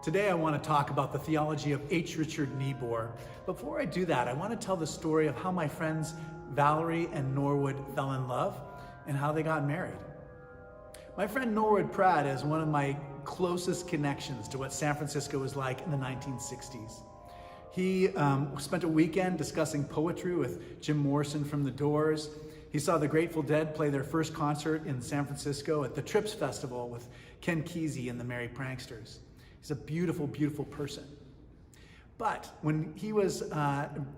Today I want to talk about the theology of H. Richard Niebuhr. Before I do that, I want to tell the story of how my friends Valerie and Norwood fell in love and how they got married. My friend Norwood Pratt is one of my closest connections to what San Francisco was like in the 1960s. He spent a weekend discussing poetry with Jim Morrison from The Doors. He saw the Grateful Dead play their first concert in San Francisco at the Trips Festival with Ken Kesey and the Merry Pranksters. He's a beautiful, beautiful person. But when he was,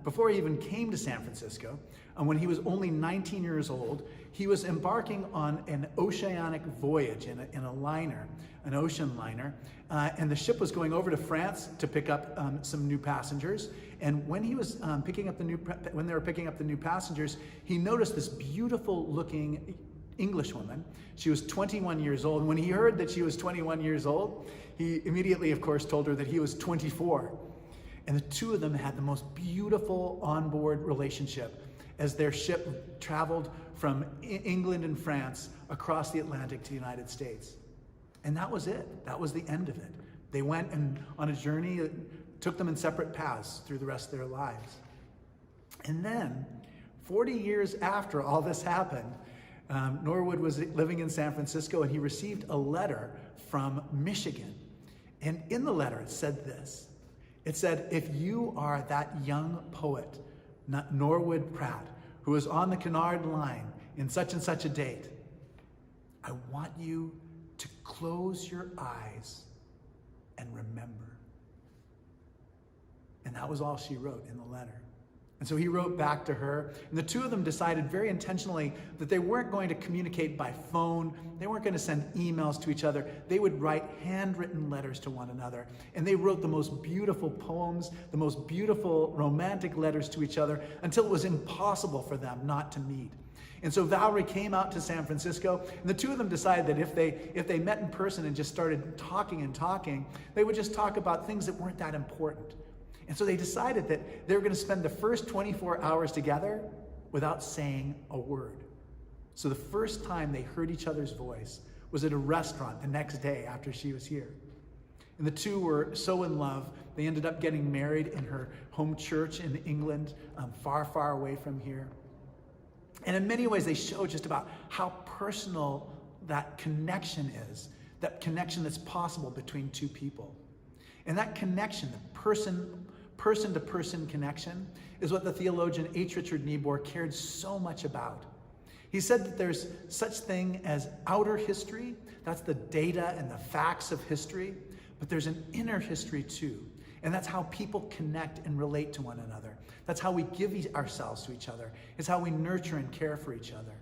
before he even came to San Francisco, when he was only 19 years old, he was embarking on an oceanic voyage in a liner, an ocean liner, and the ship was going over to France to pick up some new passengers. And when he was when they were picking up the new passengers, he noticed this beautiful-looking English woman. She was 21 years old. And when he heard that she was 21 years old, he immediately, of course, told her that he was 24. And the two of them had the most beautiful onboard relationship as their ship traveled from England and France across the Atlantic to the United States. And that was it. That was the end of it. They went on a journey that took them in separate paths through the rest of their lives. And then, 40 years after all this happened, Norwood was living in San Francisco and he received a letter from Michigan. And in the letter it said this. It said, "If you are that young poet, Norwood Pratt, who is on the Canard line in such and such a date, I want you to close your eyes and remember." And that was all she wrote in the letter. And so he wrote back to her, and the two of them decided very intentionally that they weren't going to communicate by phone, they weren't going to send emails to each other, they would write handwritten letters to one another. And they wrote the most beautiful poems, the most beautiful romantic letters to each other until it was impossible for them not to meet. And so Valerie came out to San Francisco, and the two of them decided that if they met in person and just started talking, they would just talk about things that weren't that important. And so they decided that they were going to spend the first 24 hours together without saying a word. So the first time they heard each other's voice was at a restaurant the next day after she was here. And the two were so in love, they ended up getting married in her home church in England, far, far away from here. And in many ways, they show just about how personal that connection is, that connection that's possible between two people. And that connection, the person-to-person connection, is what the theologian H. Richard Niebuhr cared so much about. He said that there's such thing as outer history, that's the data and the facts of history, but there's an inner history too. And that's how people connect and relate to one another. That's how we give ourselves to each other. It's how we nurture and care for each other.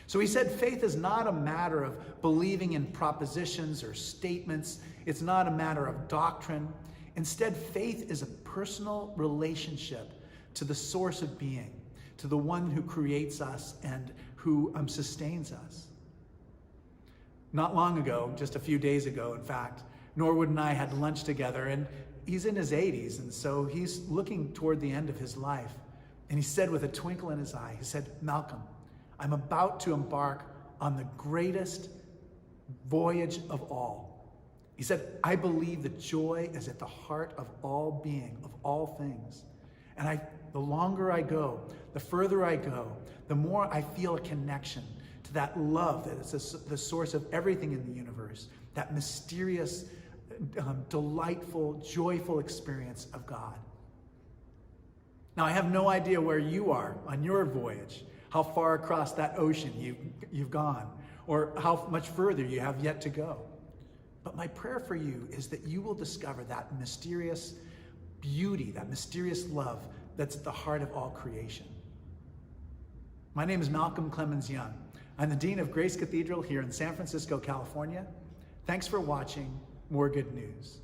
So he said faith is not a matter of believing in propositions or statements. It's not a matter of doctrine. Instead, faith is a personal relationship to the source of being, to the one who creates us and who sustains us. Not long ago, just a few days ago, in fact, Norwood and I had lunch together, and he's in his 80s, and so he's looking toward the end of his life. And he said with a twinkle in his eye, he said, "Malcolm, I'm about to embark on the greatest voyage of all." He said, "I believe that joy is at the heart of all being, of all things. And the longer I go, the further I go, the more I feel a connection to that love that is the source of everything in the universe, that mysterious, delightful, joyful experience of God." Now, I have no idea where you are on your voyage, how far across that ocean you've gone, or how much further you have yet to go. But my prayer for you is that you will discover that mysterious beauty, that mysterious love that's at the heart of all creation. My name is Malcolm Clemens Young. I'm the Dean of Grace Cathedral here in San Francisco, California. Thanks for watching More Good News.